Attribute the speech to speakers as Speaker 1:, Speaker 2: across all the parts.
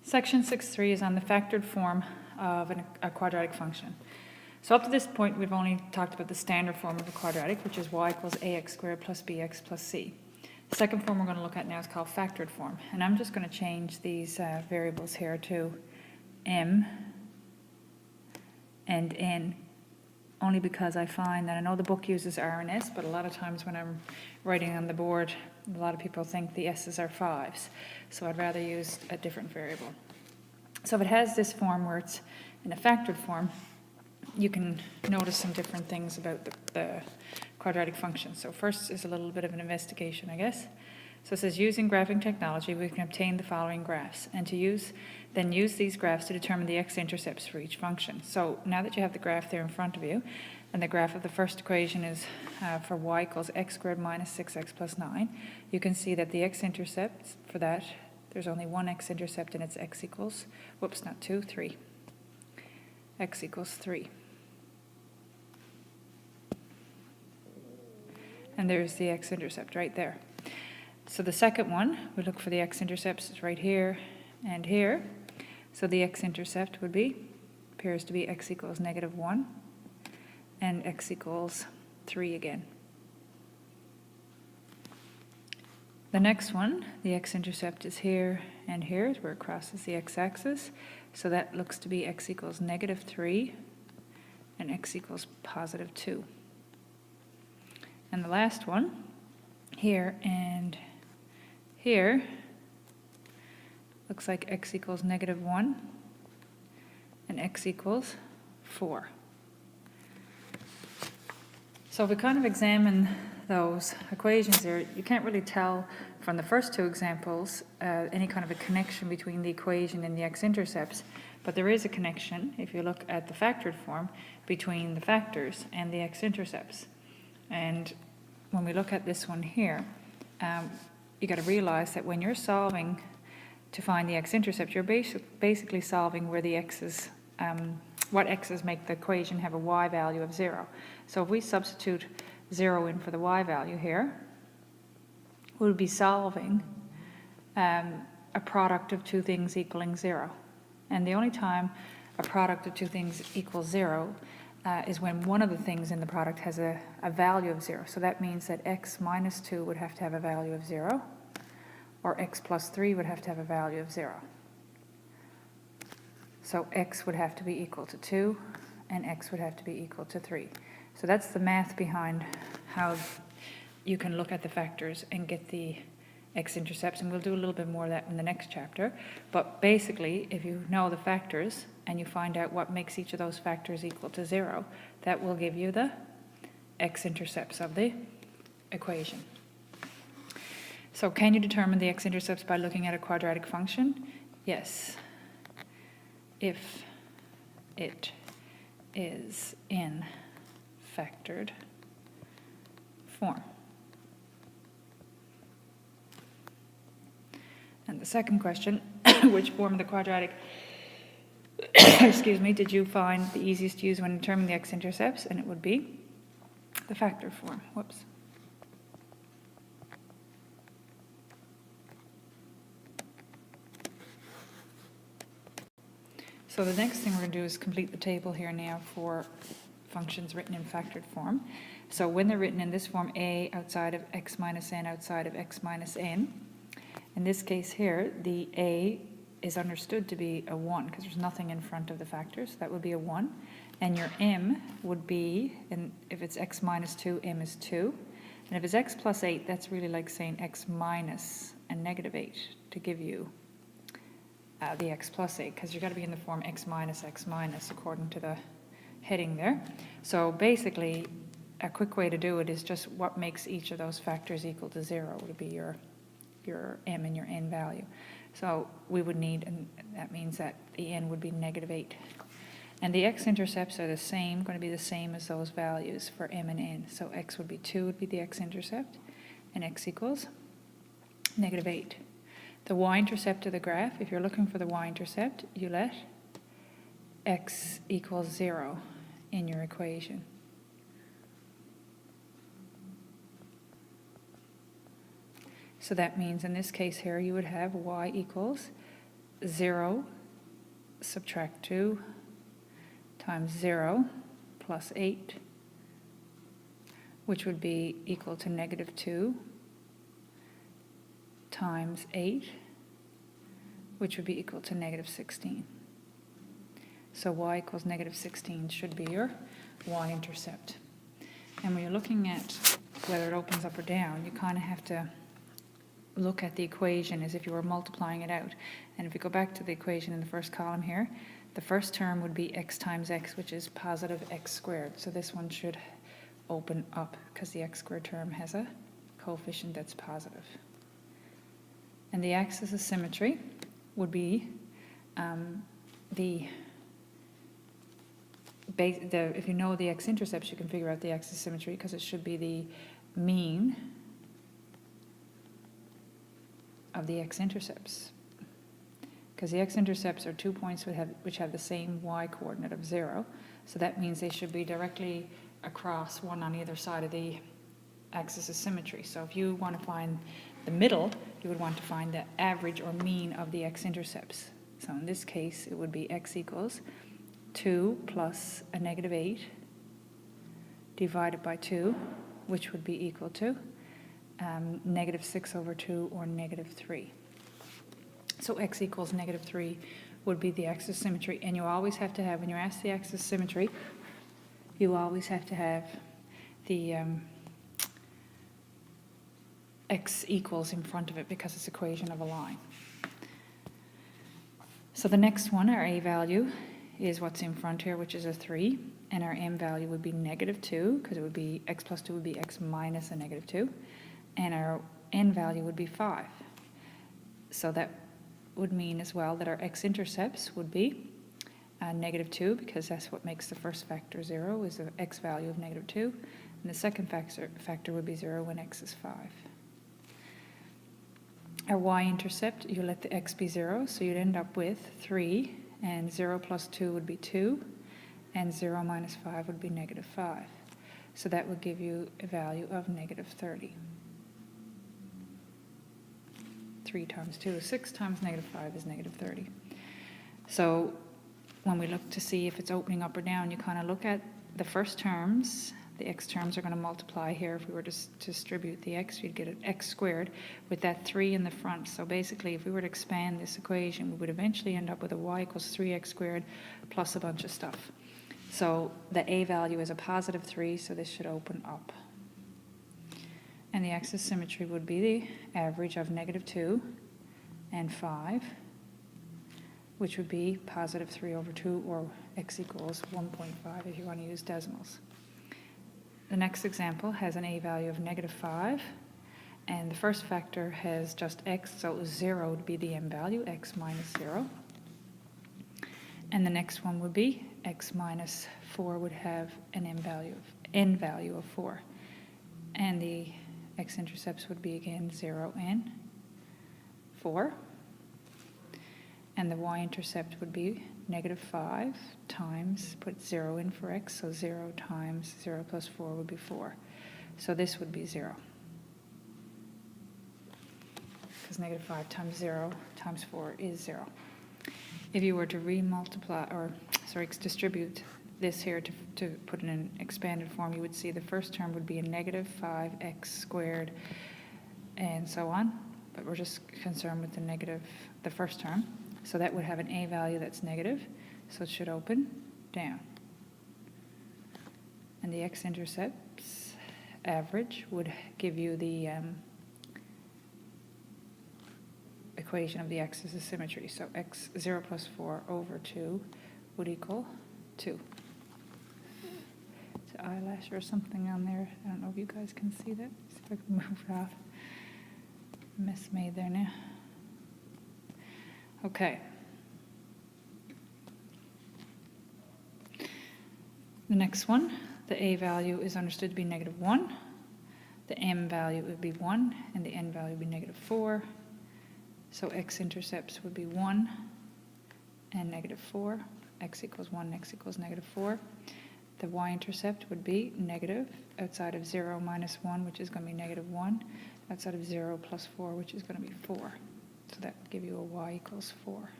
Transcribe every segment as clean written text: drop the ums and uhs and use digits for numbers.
Speaker 1: Section 6.3 is on the factored form of a quadratic function. So up to this point, we've only talked about the standard form of a quadratic, which is y equals ax squared plus bx plus c. The second form we're going to look at now is called factored form. And I'm just going to change these variables here to m and n, only because I find that I know the book uses r and s, but a lot of times when I'm writing on the board, a lot of people think the s's are 5s. So I'd rather use a different variable. So if it has this form where it's in a factored form, you can notice some different things about the quadratic function. So first is a little bit of an investigation, I guess. So it says, using graphing technology, we can obtain the following graphs, and then use these graphs to determine the x-intercepts for each function. So now that you have the graph there in front of you, and the graph of the first equation is for y equals x squared minus 6x plus 9, you can see that the x-intercepts for that, there's only one x-intercept, and it's x equals, whoops, not 2, 3. X equals 3. And there's the x-intercept right there. So the second one, we look for the x-intercepts, it's right here and here. So the x-intercept appears to be x equals -1 and x equals 3 again. The next one, the x-intercept is here and here, is where it crosses the x-axis. So that looks to be x equals -3 and x equals +2. And the last one, here and here, looks like x equals -1 and x equals 4. So if we kind of examine those equations there, you can't really tell from the first two examples any kind of a connection between the equation and the x-intercepts, but there is a connection, if you look at the factored form, between the factors and the x-intercepts. And when we look at this one here, you got to realize that when you're solving to find the x-intercept, you're basically solving where the x's, what x's make the equation have a y value of 0. So if we substitute 0 in for the y value here, we'll be solving a product of two things equaling 0. And the only time a product of two things equals 0 is when one of the things in the product has a value of 0. So that means that x minus 2 would have to have a value of 0, or x plus 3 would have to have a value of 0. So x would have to be equal to 2, and x would have to be equal to 3. So that's the math behind how you can look at the factors and get the x-intercepts, and we'll do a little bit more of that in the next chapter. But basically, if you know the factors and you find out what makes each of those factors equal to 0, that will give you the x-intercepts of the equation. So can you determine the x-intercepts by looking at a quadratic function? Yes, if it is in factored form. And the second question, which form of the quadratic excuse me, did you find the easiest to use when determining the x-intercepts? And it would be the factored form. Whoops. So the next thing we're going to do is complete the table here now for functions written in factored form. So when they're written in this form, a outside of x minus n outside of x minus n, in this case here, the a is understood to be a 1 because there's nothing in front of the factors. So that would be a 1. And your m would be, and if it's x minus 2, m is 2. And if it's x plus 8, that's really like saying x minus and -8 to give you the x plus 8, because you've got to be in the form x minus according to the heading there. So basically, a quick way to do it is just what makes each of those factors equal to 0 would be your m and your n value. So we would need, and that means that the n would be -8. And the x-intercepts are the same, going to be the same as those values for m and n. So x would be 2 would be the x-intercept, and x equals -8. The y-intercept of the graph, if you're looking for the y-intercept, you let x equals 0 in your equation. So that means in this case here you would have y equals 0 subtract 2 times 0 plus 8, which would be equal to negative 2 times 8, which would be equal to negative 16. So y equals negative 16 should be your y-intercept. And when you're looking at whether it opens up or down, you kind of have to look at the equation as if you were multiplying it out. And if you go back to the equation in the first column here, the first term would be x times x, which is positive x squared. So this one should open up because the x squared term has a coefficient that's positive. And the axis of symmetry would be if you know the x-intercepts, you can figure out the axis of symmetry because it should be the mean of the x-intercepts. Because the x-intercepts are 2 points which have the same y-coordinate of 0. So that means they should be directly across, one on either side of the axis of symmetry. So if you want to find the middle, you would want to find the average or mean of the x-intercepts. So in this case, it would be x equals 2 plus a negative 8 divided by 2, which would be equal to negative 6 over 2 or negative 3. So x equals negative 3 would be the axis of symmetry. And you always have to have, when you're asked the axis of symmetry, you always have to have the x equals in front of it because it's equation of a line. So the next one, our a value, is what's in front here, which is a 3. And our m value would be negative 2, because it would be x plus 2 would be x minus a negative 2. And our n value would be 5. So that would mean as well that our x-intercepts would be negative 2, because that's what makes the first factor 0, is the x value of negative 2. And the second factor would be 0 when x is 5. Our y-intercept, you let the x be 0, so you'd end up with 3, and 0 plus 2 would be 2, and 0 minus 5 would be negative 5. So that would give you a value of negative 30. 3 times 2 is 6, times negative 5 is negative 30. So when we look to see if it's opening up or down, you kind of look at the first terms. The x terms are going to multiply here. If we were to distribute the x, you'd get an x squared with that 3 in the front. So basically, if we were to expand this equation, we would eventually end up with a y equals 3x squared plus a bunch of stuff. So the a value is a positive 3, so this should open up. And the axis symmetry would be the average of negative 2 and 5, which would be positive 3 over 2, or x equals 1.5 if you want to use decimals. The next example has an a value of negative 5, and the first factor has just x, so 0 would be the m value, x minus 0. And the next one would be x minus 4 would have an n value of 4. And the x-intercepts would be again 0 and 4. And the y-intercept would be negative 5 times, put 0 in for x, so 0 times 0 plus 4 would be 4. So this would be 0. Because negative 5 times 0 times 4 is 0. If you were to distribute this here to put in an expanded form, you would see the first term would be a negative 5x squared and so on. But we're just concerned with the first term. So that would have an a value that's negative, so it should open down. And the x-intercepts average would give you the equation of the axis of symmetry. So x 0 plus 4 over 2 would equal 2. It's an eyelash or something on there. I don't know if you guys can see that. See if I can move it off. Mess made there now. Okay. The next one, the a value is understood to be negative 1. The m value would be 1, and the n value would be negative 4. So x-intercepts would be 1 and negative 4. X equals 1, x equals negative 4. The y-intercept would be negative outside of 0 minus 1, which is going to be negative 1. Outside of 0 plus 4, which is going to be 4. So that would give you a y equals 4.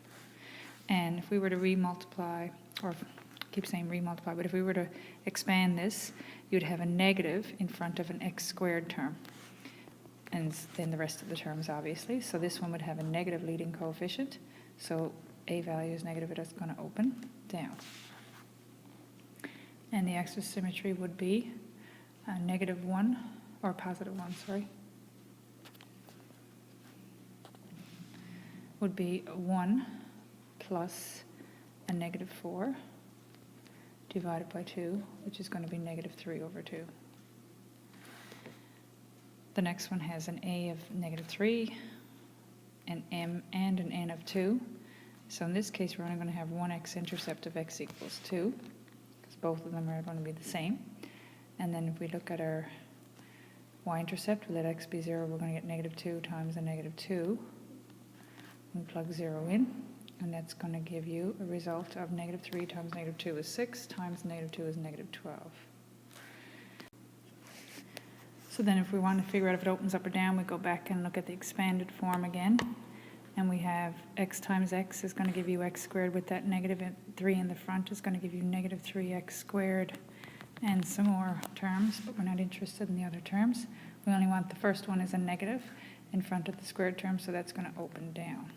Speaker 1: And if we were to remultiply, or keep saying remultiply, but if we were to expand this, you'd have a negative in front of an x squared term. And then the rest of the terms, obviously. So this one would have a negative leading coefficient. So a value is negative, it is going to open down. And the axis symmetry would be a negative 1, or positive 1, sorry, would be 1 plus a negative 4 divided by 2, which is going to be negative 3 over 2. The next one has an a of negative 3, an m and an n of 2. So in this case, we're only going to have one x-intercept of x equals 2, because both of them are going to be the same. And then if we look at our y-intercept, we let x be 0, we're going to get negative 2 times a negative 2. We plug 0 in, and that's going to give you a result of negative 3 times negative 2 is 6, times negative 2 is negative 12. So then if we want to figure out if it opens up or down, we go back and look at the expanded form again. And we have x times x is going to give you x squared with that negative 3 in the front is going to give you negative 3x squared and some more terms, but we're not interested in the other terms. We only want the first one as a negative in front of the squared term, so that's going to open down.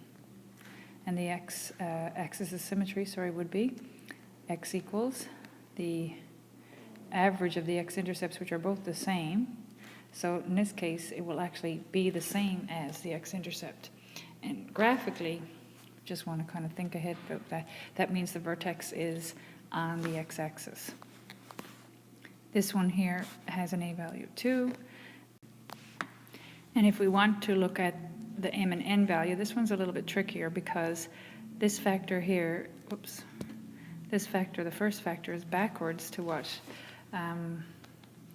Speaker 1: And the axis of symmetry, would be x equals the average of the x-intercepts, which are both the same. So in this case, it will actually be the same as the x-intercept. And graphically, just want to kind of think ahead about that. That means the vertex is on the x-axis. This one here has an a value of 2. And if we want to look at the m and n value, this one's a little bit trickier because this factor here, this factor, the first factor, is backwards to what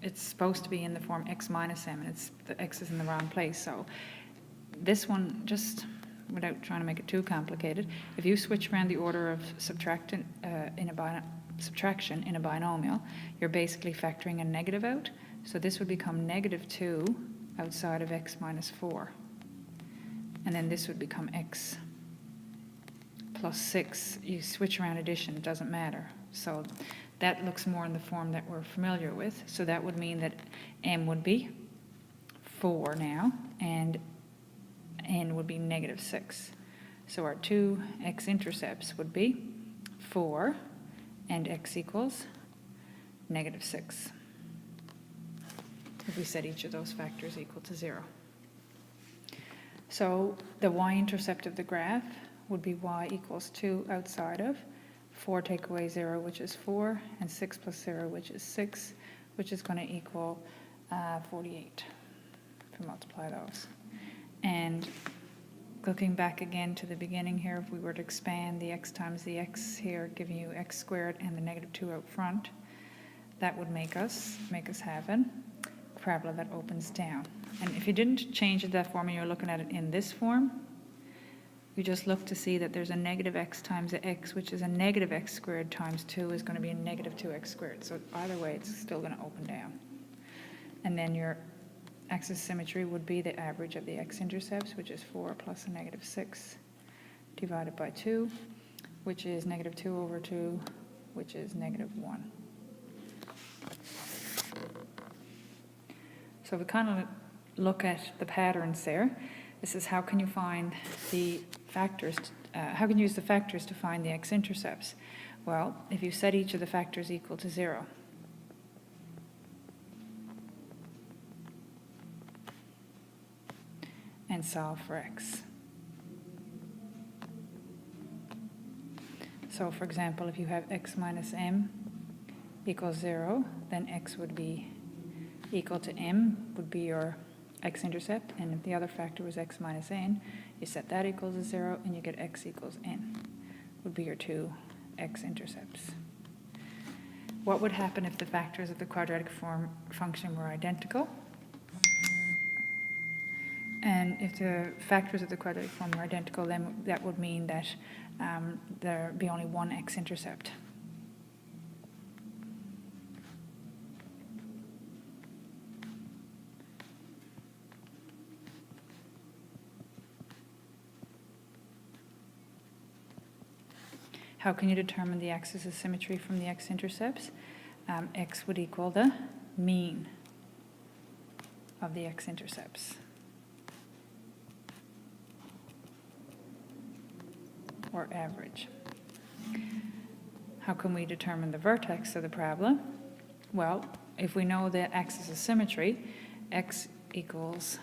Speaker 1: it's supposed to be in the form x minus m, and the x is in the wrong place. So this one, just without trying to make it too complicated, if you switch around the order of subtraction in a binomial, you're basically factoring a negative out. So this would become negative 2 outside of x minus 4. And then this would become x plus 6. You switch around addition, it doesn't matter. So that looks more in the form that we're familiar with. So that would mean that m would be 4 now, and n would be negative 6. So our two x-intercepts would be 4 and x equals negative 6. If we set each of those factors equal to 0. So the y-intercept of the graph would be y equals 2 outside of 4 take away 0, which is 4, and 6 plus 0, which is 6, which is going to equal 48 if we multiply those. And looking back again to the beginning here, if we were to expand the x times the x here, giving you x squared and the negative 2 out front, that would make us have a parabola that opens down. And if you didn't change it that form and you're looking at it in this form, you just look to see that there's a negative x times the x, which is a negative x squared times 2 is going to be a negative 2x squared. So either way, it's still going to open down. And then your axis symmetry would be the average of the x-intercepts, which is 4 plus a negative 6 divided by 2, which is negative 2 over 2, which is negative 1. So we kind of look at the patterns there. This is how can you find the factors, how can you use the factors to find the x-intercepts? Well, if you set each of the factors equal to 0, and solve for x. So for example, if you have x minus m equals 0, then x would be equal to m, would be your x-intercept, and if the other factor was x minus n, you set that equals to 0, and you get x equals n, would be your two x-intercepts. What would happen if the factors of the quadratic form function were identical? And if the factors of the quadratic form were identical, then that would mean that there would be only one x-intercept. How can you determine the axis of symmetry from the x-intercepts? X would equal the mean of the x-intercepts, or average. How can we determine the vertex of the parabola? Well, if we know the axis of symmetry, x equals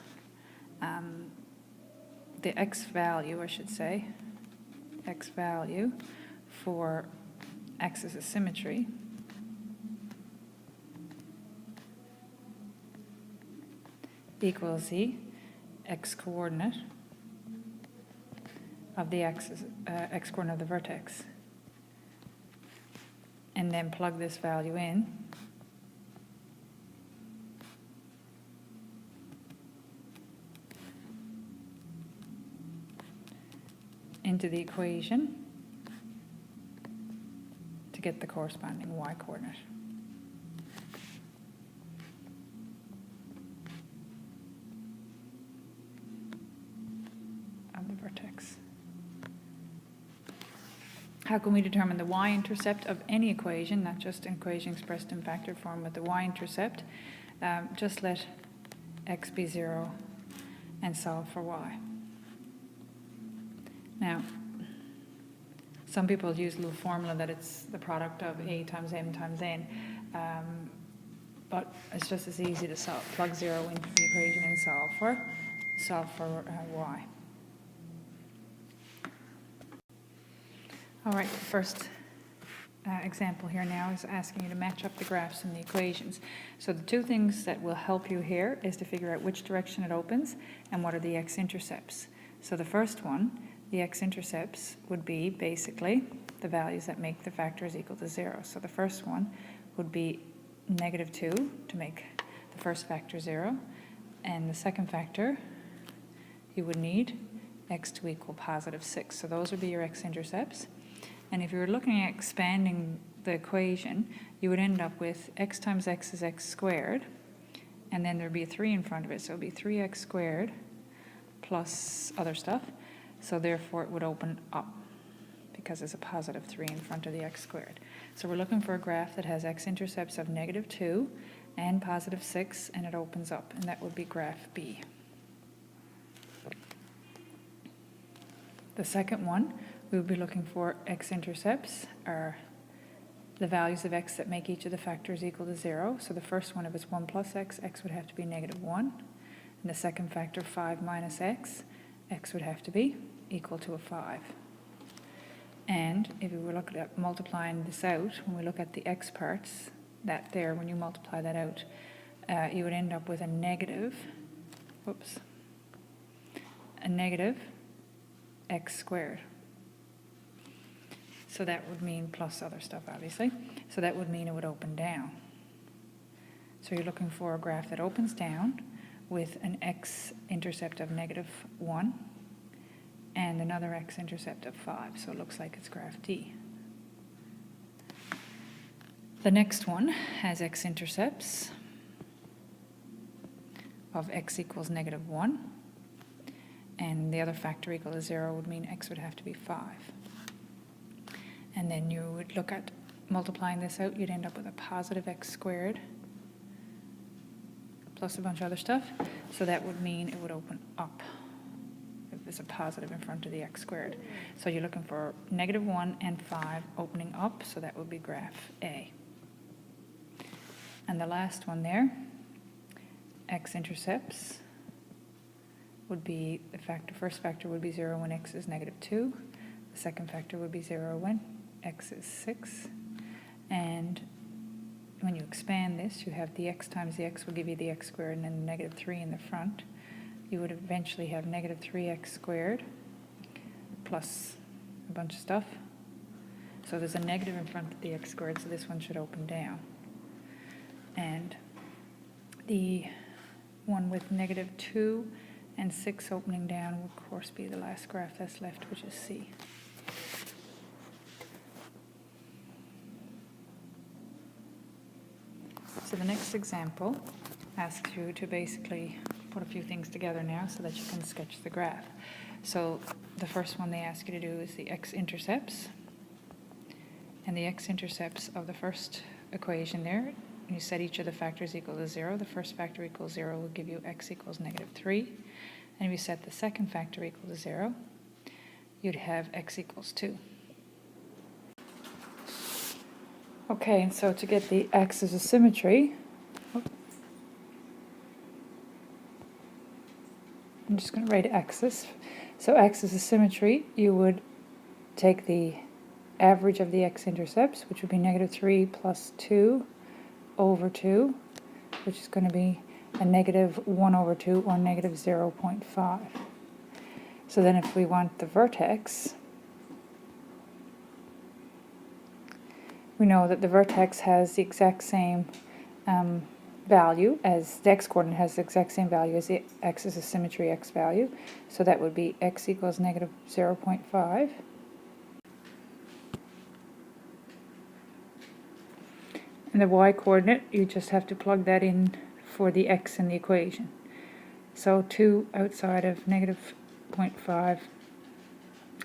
Speaker 1: the x value, I should say, x value for axis of symmetry equals the x coordinate of the axis, x coordinate of the vertex, and then plug this value in into the equation to get the corresponding y coordinate. Of the vertex. How can we determine the y-intercept of any equation, not just an equation expressed in factored form, but the y-intercept? Just let x be 0 and solve for y. Now, some people use a little formula that it's the product of a times m times n, but it's just as easy to plug 0 into the equation and solve for y. All right, the first example here now is asking you to match up the graphs in the equations. So the two things that will help you here is to figure out which direction it opens and what are the x-intercepts. So the first one, the x-intercepts would be basically the values that make the factors equal to 0. So the first one would be -2 to make the first factor 0. And the second factor, you would need x to equal +6. So those would be your x-intercepts. And if you were looking at expanding the equation, you would end up with x times x is x squared, and then there'd be a 3 in front of it. So it would be 3x squared plus other stuff. So therefore it would open up because there's a +3 in front of the x squared. So we're looking for a graph that has x-intercepts of -2 and +6, and it opens up, and that would be graph B. The second one, we would be looking for x-intercepts are the values of x that make each of the factors equal to 0. So the first one, if it's 1 plus x, x would have to be -1. And the second factor, 5 minus x, x would have to be equal to a 5. And if we were looking at multiplying this out, when we look at the x parts, that there, when you multiply that out, you would end up with a negative x squared. So that would mean plus other stuff, obviously. So that would mean it would open down. So you're looking for a graph that opens down with an x-intercept of -1 and another x-intercept of 5. So it looks like it's graph D. The next one has x-intercepts of x equals -1, and the other factor equal to 0 would mean x would have to be 5. And then you would look at multiplying this out, you'd end up with a +x squared plus a bunch of other stuff. So that would mean it would open up if there's a positive in front of the x squared. So you're looking for -1 and 5 opening up, so that would be graph A. And the last one there, x-intercepts would be the factor, first factor would be 0 when x is -2. The second factor would be 0 when x is 6. And when you expand this, you have the x times the x will give you the x squared, and then -3 in the front. You would eventually have -3x squared plus a bunch of stuff. So there's a negative in front of the x squared, so this one should open down. And the one with -2 and 6 opening down will, of course, be the last graph that's left, which is C. So the next example asks you to basically put a few things together now so that you can sketch the graph. So the first one they ask you to do is the x-intercepts and the x-intercepts of the first equation there, you set each of the factors equal to 0. The first factor equals 0 will give you x equals -3. And if you set the second factor equal to 0, you'd have x equals 2. Okay, and so to get the axis of symmetry, I'm just going to write axis. So axis of symmetry, you would take the average of the x-intercepts, which would be -3 plus 2 over 2, which is going to be a -1 over 2, or -0.5. So then if we want the vertex, we know that the vertex has the exact same value as the x-coordinate, has the exact same value as the axis of symmetry x value. So that would be x equals -0.5. And the y-coordinate, you just have to plug that in for the x in the equation. So 2 outside of -0.5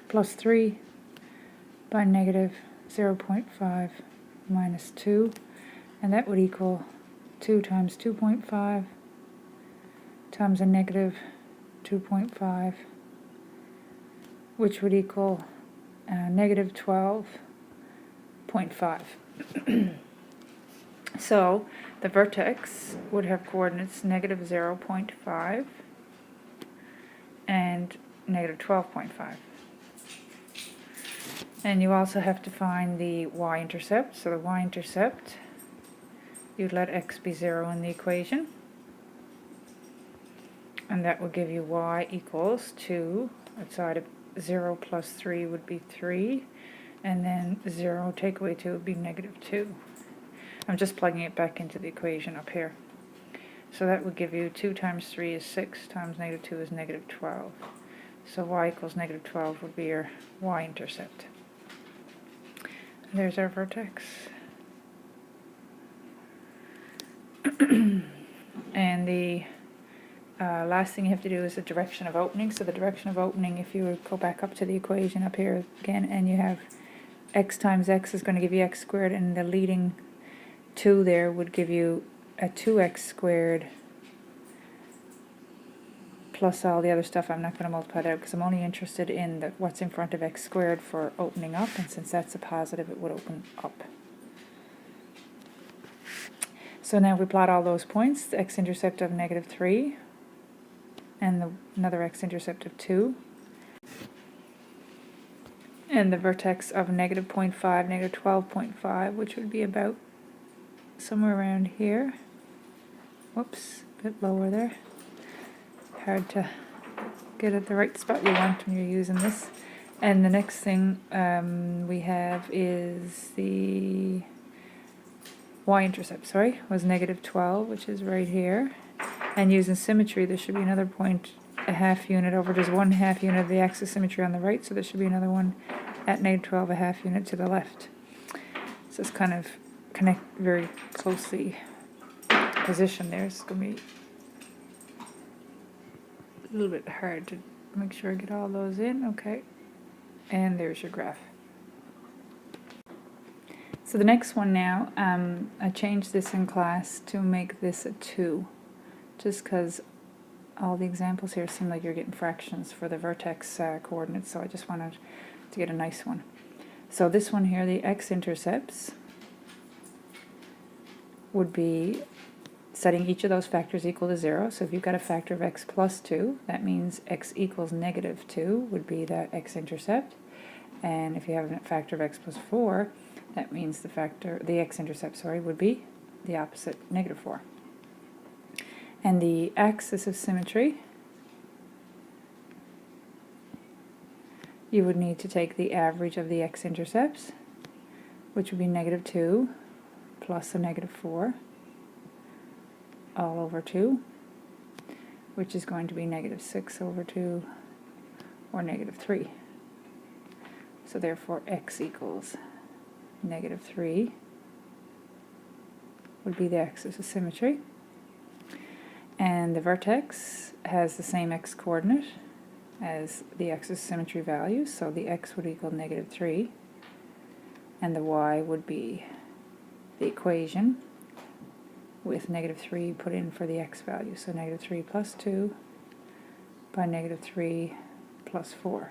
Speaker 1: plus 3 by -0.5 minus 2, and that would equal 2 times 2.5 times a -2.5, which would equal -12.5. So the vertex would have coordinates -0.5 and -12.5. And you also have to find the y-intercept. So the y-intercept, you'd let x be 0 in the equation, and that will give you y equals 2. Outside of 0 plus 3 would be 3, and then 0 take away 2 would be -2. I'm just plugging it back into the equation up here. So that would give you 2 times 3 is 6, times -2 is -12. So y equals -12 would be your y-intercept. There's our vertex. And the last thing you have to do is the direction of opening. So the direction of opening, if you would go back up to the equation up here again, and you have x times x is going to give you x squared, and the leading 2 there would give you a 2x squared plus all the other stuff. I'm not going to multiply that out because I'm only interested in what's in front of x squared for opening up, and since that's a positive, it would open up. So now we plot all those points, the x-intercept of -3 and another x-intercept of 2, and the vertex of -0.5, -12.5, which would be about somewhere around here. Whoops, a bit lower there. Hard to get at the right spot you want when you're using this. And the next thing we have is the y-intercept, was -12, which is right here. And using symmetry, there should be another point a half unit over. There's 1/2 unit of the axis symmetry on the right, so there should be another one at -12, a half unit to the left. So it's kind of connect very closely positioned there. It's going to be a little bit hard to make sure I get all those in. Okay, and there's your graph. So the next one now, I changed this in class to make this a 2, just because all the examples here seem like you're getting fractions for the vertex coordinates, so I just wanted to get a nice one. So this one here, the x-intercepts, would be setting each of those factors equal to 0. So if you've got a factor of x plus 2, that means x equals -2 would be the x-intercept. And if you have a factor of x plus 4, that means the x-intercept, would be the opposite, -4. And the axis of symmetry, you would need to take the average of the x-intercepts, which would be -2 plus a -4 all over 2, which is going to be -6 over 2 or -3. So therefore x equals -3 would be the axis of symmetry. And the vertex has the same x-coordinate as the axis of symmetry values, so the x would equal -3, and the y would be the equation with negative 3 put in for the x value. So negative 3 plus 2 by negative 3 plus 4,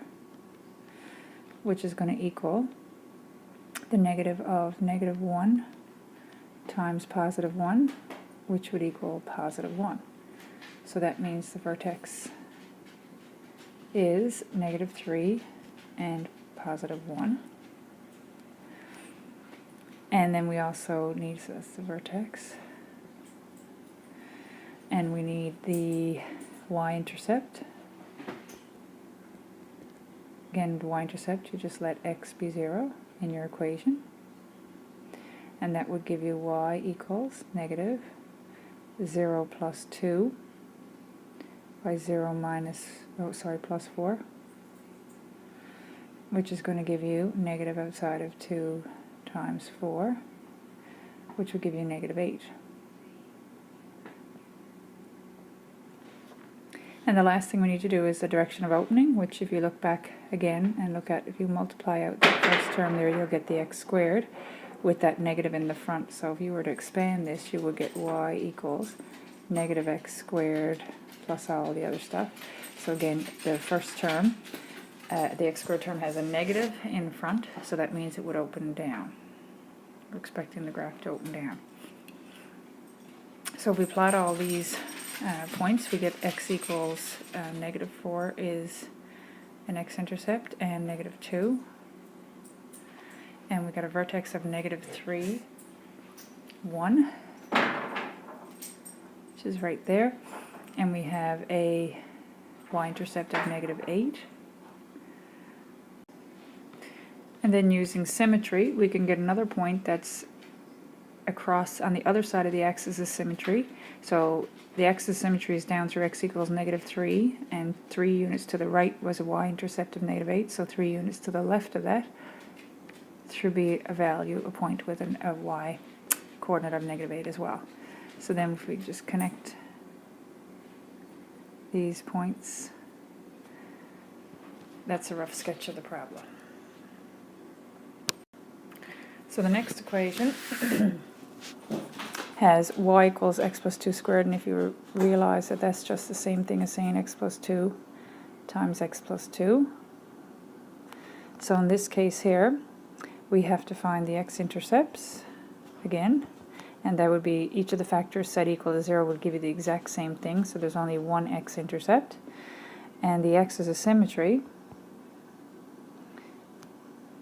Speaker 1: which is going to equal the negative of negative 1 times positive 1, which would equal positive 1. So that means the vertex is negative 3 and positive 1. And then we also need, so that's the vertex. And we need the y-intercept. Again, the y-intercept, you just let x be 0 in your equation. And that would give you y equals negative 0 plus 2 by 0 minus, plus 4, which is going to give you negative outside of 2 times 4, which would give you negative 8. And the last thing we need to do is the direction of opening, which if you look back again and look at, if you multiply out the first term there, you'll get the x squared with that negative in the front. So if you were to expand this, you would get y equals negative x squared plus all the other stuff. So again, the first term, the x squared term has a negative in front, so that means it would open down. We're expecting the graph to open down. So if we plot all these points, we get x equals negative 4 is an x-intercept, and negative 2. And we got a vertex of negative 3, 1, which is right there. And we have a y-intercept of negative 8. And then using symmetry, we can get another point that's across on the other side of the axis of symmetry. So the axis of symmetry is down through x equals negative 3, and 3 units to the right was a y-intercept of negative 8, so 3 units to the left of that should be a value, a point with a y coordinate of negative 8 as well. So then if we just connect these points, that's a rough sketch of the problem. So the next equation has y equals x plus 2 squared, and if you realize that that's just the same thing as saying x plus 2 times x plus 2. So in this case here, we have to find the x-intercepts again, and that would be each of the factors set equal to 0 would give you the exact same thing, so there's only one x-intercept. And the x as a symmetry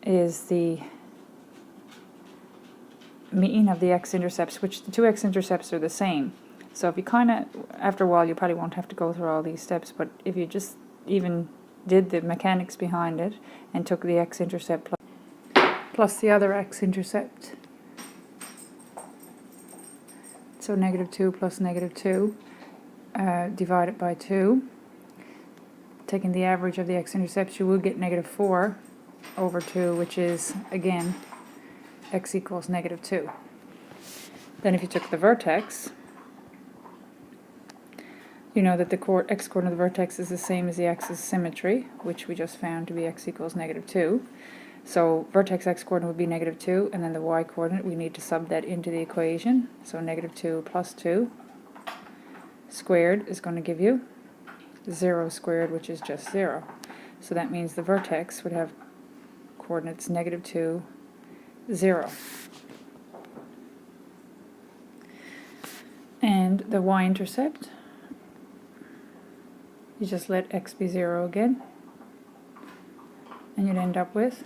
Speaker 1: is the mean of the x-intercepts, which the two x-intercepts are the same. So if you after a while you probably won't have to go through all these steps, but if you just even did the mechanics behind it and took the x-intercept plus the other x-intercept, so negative 2 plus negative 2 divided by 2, taking the average of the x-intercepts, you will get negative 4 over 2, which is again x equals negative 2. Then if you took the vertex, you know that the x-coordinate of the vertex is the same as the axis symmetry, which we just found to be x equals negative 2. So vertex x-coordinate would be negative 2, and then the y-coordinate, we need to sub that into the equation. So negative 2 plus 2 squared is going to give you 0 squared, which is just 0. So that means the vertex would have coordinates negative 2, 0. And the y-intercept, you just let x be 0 again, and you'd end up with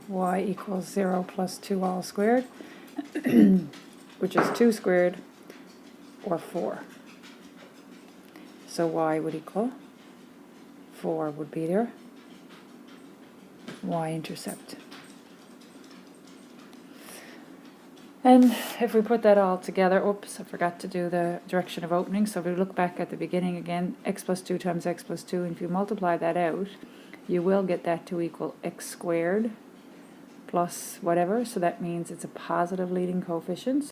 Speaker 1: y equals 0 plus 2 all squared, which is 2 squared, or 4. So y would equal 4 would be their y-intercept. And if we put that all together, oops, I forgot to do the direction of opening. So if we look back at the beginning again, x plus 2 times x plus 2, and if you multiply that out, you will get that to equal x squared plus whatever. So that means it's a positive leading coefficient,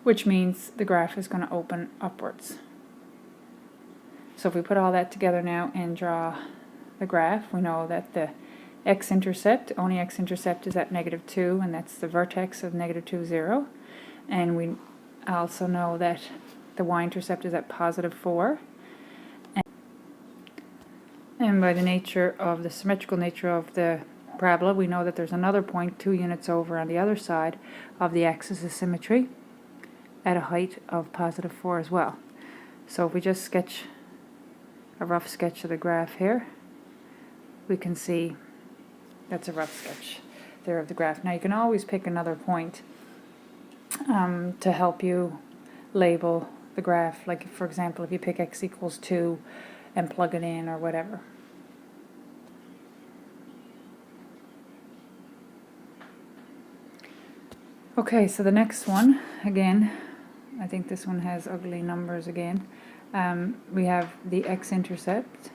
Speaker 1: which means the graph is going to open upwards. So if we put all that together now and draw the graph, we know that the x-intercept, only x-intercept is at -2, and that's the vertex of -2, 0. And we also know that the y-intercept is at +4. And by the nature of the symmetrical nature of the parabola, we know that there's another point 2 units over on the other side of the axis of symmetry at a height of +4 as well. So if we just sketch a rough sketch of the graph here, we can see that's a rough sketch there of the graph. Now you can always pick another point to help you label the graph, like for example if you pick x equals 2 and plug it in or whatever. Okay, so the next one, again, I think this one has ugly numbers again. We have the x-intercept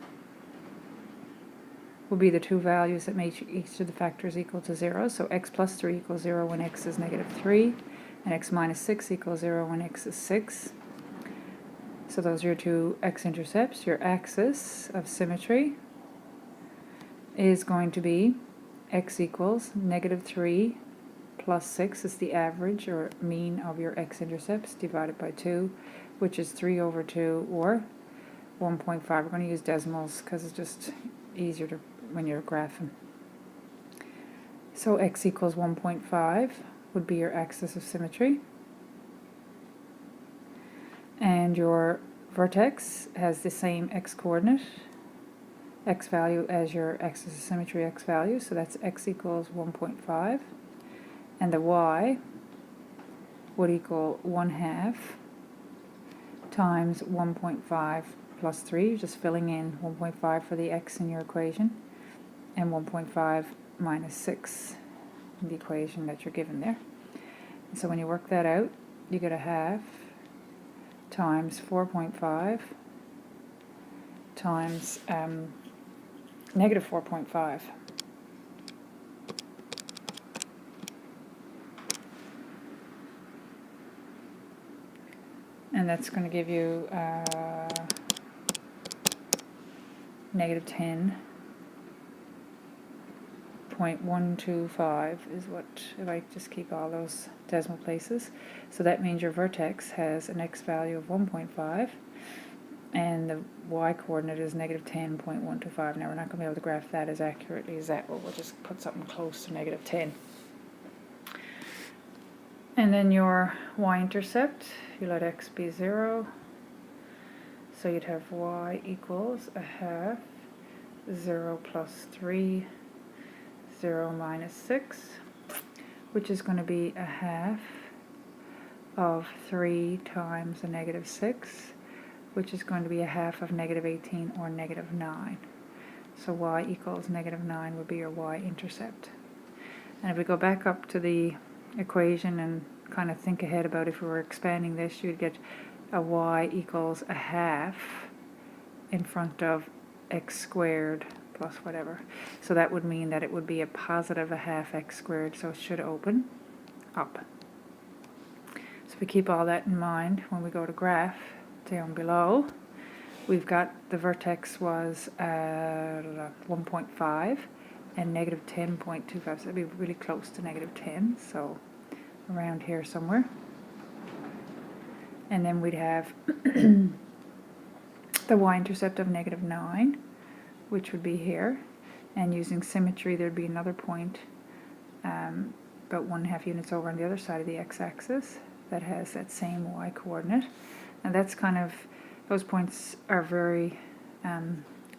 Speaker 1: will be the two values that make each of the factors equal to 0. So x plus 3 equals 0 when x is -3, and x minus 6 equals 0 when x is 6. So those are your two x-intercepts. Your axis of symmetry is going to be x equals -3 plus 6 is the average or mean of your x-intercepts divided by 2, which is 3/2 or 1.5. We're going to use decimals because it's just easier to when you're graphing. So x equals 1.5 would be your axis of symmetry. And your vertex has the same x-coordinate, x value as your axis of symmetry x value, so that's x equals 1.5. And the y would equal 1/2 times 1.5 plus 3, you're just filling in 1.5 for the x in your equation, and 1.5 minus 6 in the equation that you're given there. And so when you work that out, you get 1/2 times 4.5 times -4.5. And that's going to give you -10.125 is what, if I just keep all those decimal places. So that means your vertex has an x value of 1.5 and the y coordinate is -10.125. Now we're not going to be able to graph that as accurately as that, but we'll just put something close to -10. And then your y-intercept, you let x be 0, so you'd have y equals 1/2, 0 plus 3, 0 minus 6, which is going to be 1/2 of 3 times a -6, which is going to be 1/2 of -18 or -9. So y equals -9 would be your y-intercept. And if we go back up to the equation and kind of think ahead about if we were expanding this, you'd get a y equals 1/2 in front of x squared plus whatever. So that would mean that it would be a positive 1/2 x squared, so it should open up. So if we keep all that in mind when we go to graph down below, we've got the vertex was 1.5 and -10.25, so it'd be really close to -10, so around here somewhere. And then we'd have the y-intercept of -9, which would be here, and using symmetry there'd be another point about 1/2 units over on the other side of the x-axis that has that same y-coordinate. And that's kind of, those points are very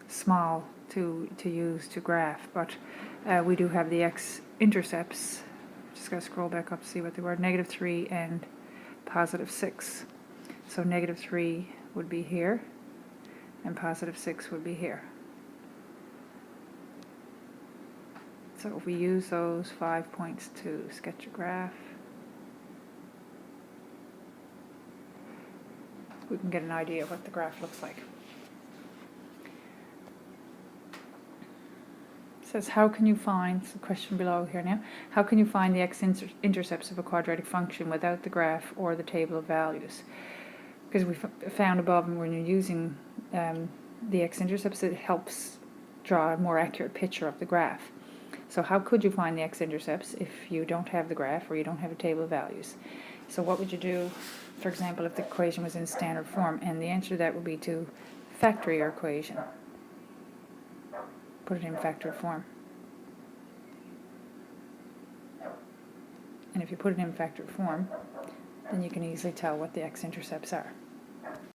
Speaker 1: small to use to graph, but we do have the x-intercepts. Just got to scroll back up to see what they were, -3 and +6. So -3 would be here, and +6 would be here. So if we use those 5 points to sketch a graph, we can get an idea of what the graph looks like. It says, how can you find, it's a question below here now, how can you find the x-intercepts of a quadratic function without the graph or the table of values? Because we found above, when you're using the x-intercepts, it helps draw a more accurate picture of the graph. So how could you find the x-intercepts if you don't have the graph or you don't have a table of values? So what would you do, for example, if the equation was in standard form? And the answer to that would be to factor your equation. Put it in factored form. And if you put it in factored form, then you can easily tell what the x-intercepts are.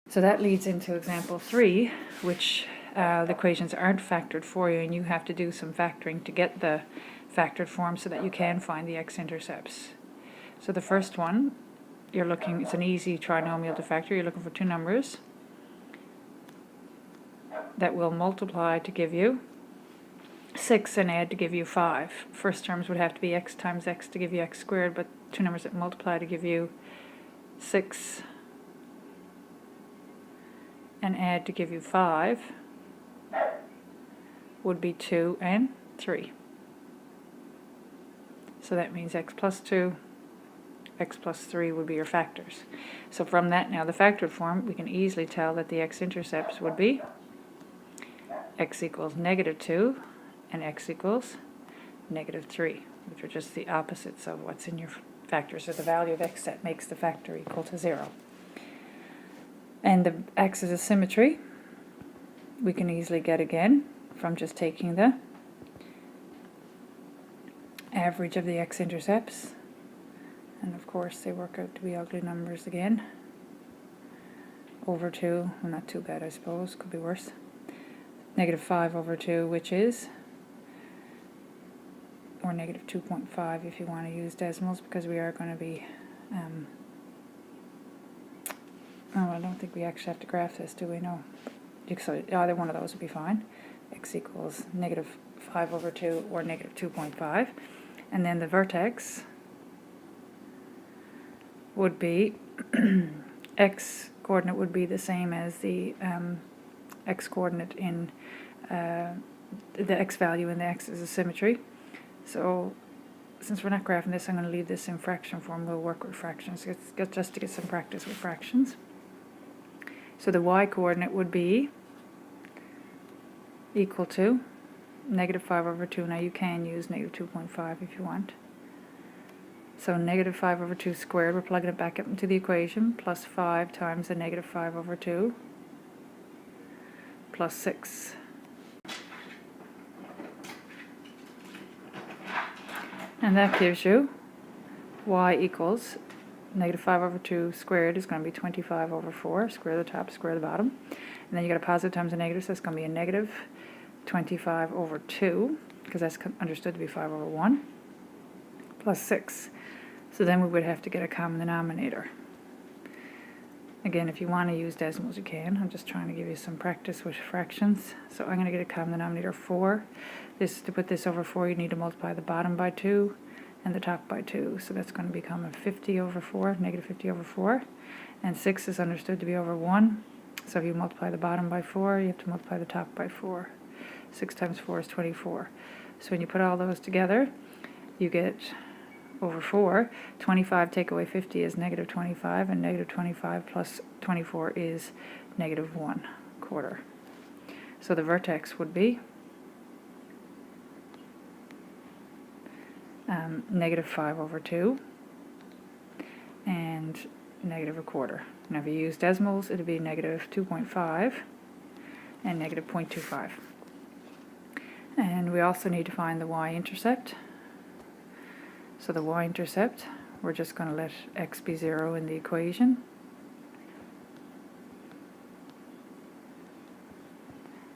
Speaker 1: So that leads into example 3, which the equations aren't factored for you, and you have to do some factoring to get the factored form so that you can find the x-intercepts. So the first one, it's an easy trinomial to factor. You're looking for two numbers that will multiply to give you 6 and add to give you 5. First terms would have to be x times x to give you x squared, but two numbers that multiply to give you 6 and add to give you 5 would be 2 and 3. So that means x plus 2, x plus 3 would be your factors. So from that now, the factored form, we can easily tell that the x-intercepts would be x equals -2 and x equals -3, which are just the opposites of what's in your factors, or the value of x that makes the factor equal to 0. And the axis of symmetry we can easily get again from just taking the average of the x-intercepts, and of course they work out to be ugly numbers again, over 2, well, not too bad I suppose, could be worse, -5 over 2, which is, or -2.5 if you want to use decimals, because we are going to be oh, I don't think we actually have to graph this, do we? No. So either one of those would be fine. X equals -5 over 2 or -2.5. And then the vertex would be, x coordinate would be the same as the x coordinate in the x value in the axis of symmetry. So since we're not graphing this, I'm going to leave this in fraction form. We'll work with fractions just to get some practice with fractions. So the y coordinate would be equal to -5 over 2. Now you can use -2.5 if you want. So -5 over 2 squared, we're plugging it back up into the equation, plus 5 times the -5 over 2, plus 6. And that gives you y equals -5 over 2 squared is going to be 25 over 4, square the top, square the bottom. And then you got a positive times a negative, so it's going to be a -25 over 2, because that's understood to be 5 over 1, plus 6. So then we would have to get a common denominator. Again, if you want to use decimals, you can. I'm just trying to give you some practice with fractions. So I'm going to get a common denominator 4. To put this over 4, you need to multiply the bottom by 2 and the top by 2. So that's going to become a 50 over 4, -50 over 4. And 6 is understood to be over 1. So if you multiply the bottom by 4, you have to multiply the top by 4. 6 times 4 is 24. So when you put all those together, you get over 4. 25 take away 50 is -25, and -25 plus 24 is -1/4. So the vertex would be -5 over 2 and -1/4. Now if you use decimals, it would be -2.5 and -0.25. And we also need to find the y-intercept. So the y-intercept, we're just going to let x be 0 in the equation.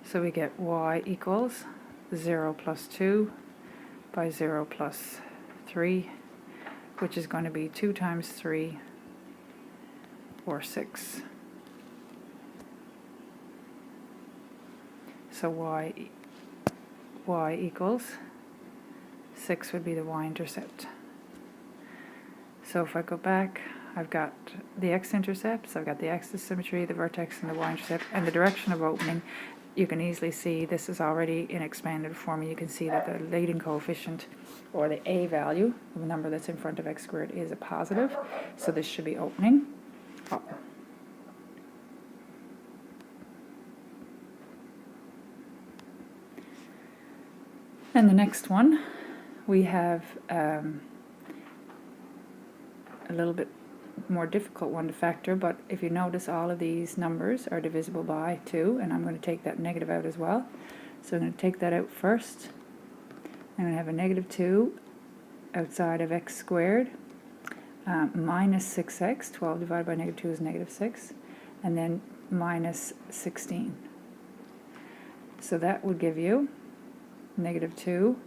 Speaker 1: So we get y equals 0 plus 2 by 0 plus 3, which is going to be 2 times 3, or 6. So y equals 6 would be the y-intercept. So if I go back, I've got the x-intercepts, I've got the axis of symmetry, the vertex, and the y-intercept, and the direction of opening. You can easily see this is already in expanded form. You can see that the leading coefficient, or the a value, the number that's in front of x squared, is a positive. So this should be opening up. And the next one, we have a little bit more difficult one to factor, but if you notice, all of these numbers are divisible by 2, and I'm going to take that negative out as well. So I'm going to take that out first. I'm going to have a negative 2 outside of x squared, minus 6x, 12 divided by negative 2 is negative 6, and then minus 16. So that would give you negative 2,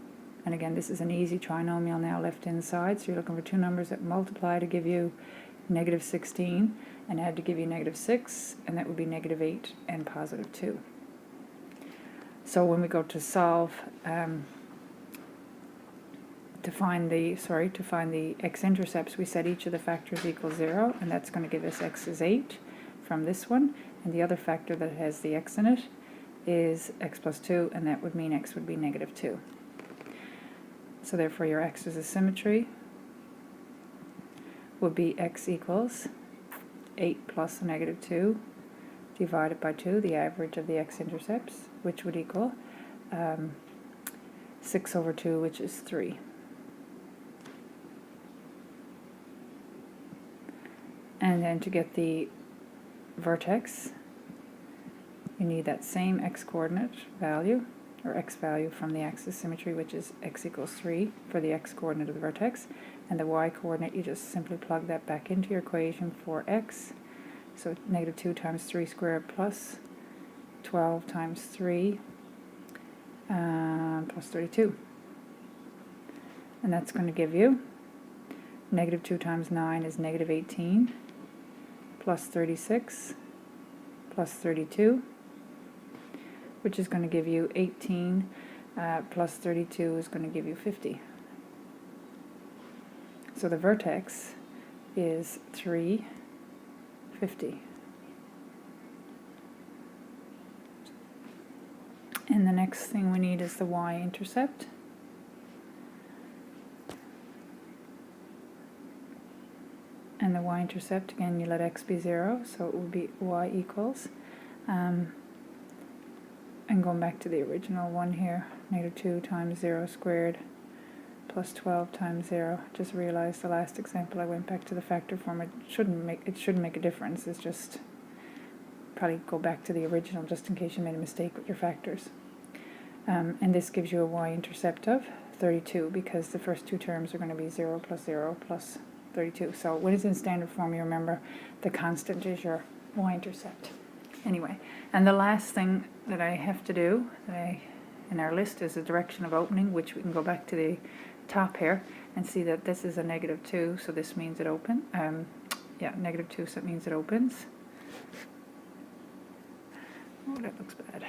Speaker 1: and again this is an easy trinomial now left inside, so you're looking for two numbers that multiply to give you negative 16 and add to give you negative 6, and that would be negative 8 and positive 2. So when we go to solve to find the x-intercepts, we set each of the factors equals 0, and that's going to give us x is 8 from this one, and the other factor that has the x in it is x plus 2, and that would mean x would be negative 2. So therefore your axis of symmetry would be x equals 8 plus a negative 2 divided by 2, the average of the x-intercepts, which would equal 6 over 2, which is 3. And then to get the vertex, you need that same x-coordinate value, or x value from the axis symmetry, which is x equals 3 for the x-coordinate of the vertex, and the y-coordinate, you just simply plug that back into your equation for x. So negative 2 times 3 squared plus 12 times 3 plus 32. And that's going to give you negative 2 times 9 is negative 18 plus 36 plus 32, which is going to give you 18 plus 32 is going to give you 50. So the vertex is 350. And the next thing we need is the y-intercept. And the y-intercept, again, you let x be 0, so it would be y equals, and going back to the original one here, negative 2 times 0 squared plus 12 times 0. Just realized the last example I went back to the factor form. It shouldn't make a difference. It's just probably go back to the original just in case you made a mistake with your factors. And this gives you a y-intercept of 32 because the first two terms are going to be 0 plus 0 plus 32. So when it's in standard form, you remember the constant is your y-intercept. Anyway, and the last thing that I have to do in our list is the direction of opening, which we can go back to the top here and see that this is a negative 2, so this means it opens. Negative 2, so it means it opens. Oh, that looks bad.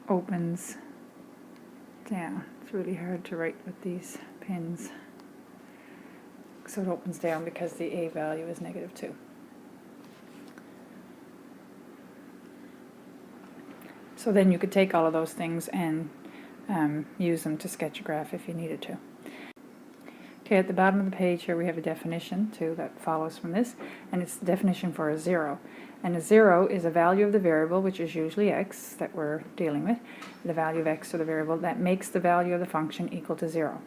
Speaker 1: Opens down. It's really hard to write with these pins. So it opens down because the a value is negative 2. So then you could take all of those things and use them to sketch a graph if you needed to. Okay, at the bottom of the page here we have a definition too that follows from this, and it's the definition for a 0. And a 0 is a value of the variable, which is usually x that we're dealing with, the value of x or the variable that makes the value of the function equal to 0.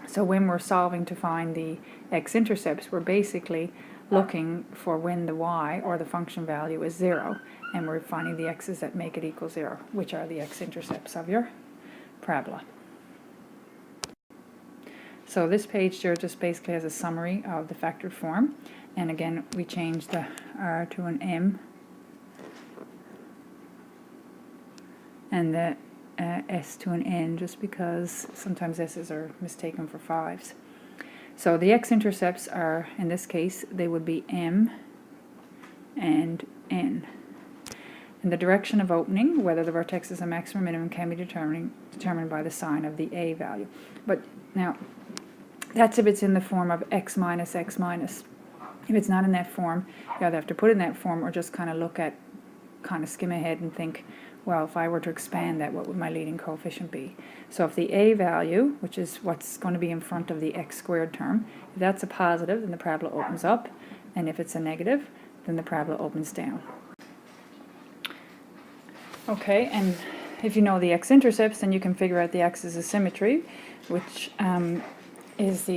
Speaker 1: So when we're solving to find the x-intercepts, we're basically looking for when the y or the function value is 0, and we're finding the x's that make it equal 0, which are the x-intercepts of your parabola. So this page here just basically has a summary of the factored form, and again we change the r to an m and the s to an n just because sometimes s's are mistaken for 5s. So the x-intercepts are, in this case, they would be m and n. And the direction of opening, whether the vertex is a maximum or minimum, can be determined by the sign of the a value. But now, that's if it's in the form of x minus x minus. If it's not in that form, you either have to put it in that form or just kind of skim ahead and think, well, if I were to expand that, what would my leading coefficient be? So if the a value, which is what's going to be in front of the x squared term, if that's a positive, then the parabola opens up, and if it's a negative, then the parabola opens down. Okay, and if you know the x-intercepts, then you can figure out the axis of symmetry, which is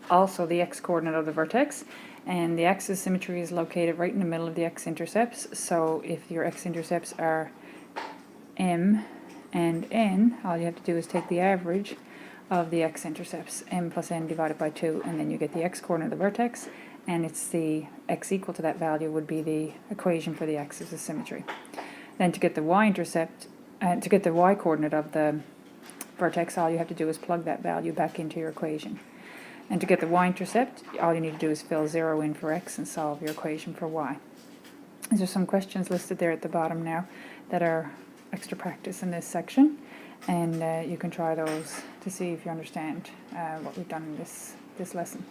Speaker 1: also the x-coordinate of the vertex. And the axis of symmetry is located right in the middle of the x-intercepts. So if your x-intercepts are m and n, all you have to do is take the average of the x-intercepts, m plus n divided by 2, and then you get the x-coordinate of the vertex, and it's the x equal to that value would be the equation for the axis of symmetry. Then to get the y-intercept, to get the y-coordinate of the vertex, all you have to do is plug that value back into your equation. And to get the y-intercept, all you need to do is fill 0 in for x and solve your equation for y. There are some questions listed there at the bottom now that are extra practice in this section, and you can try those to see if you understand what we've done in this lesson.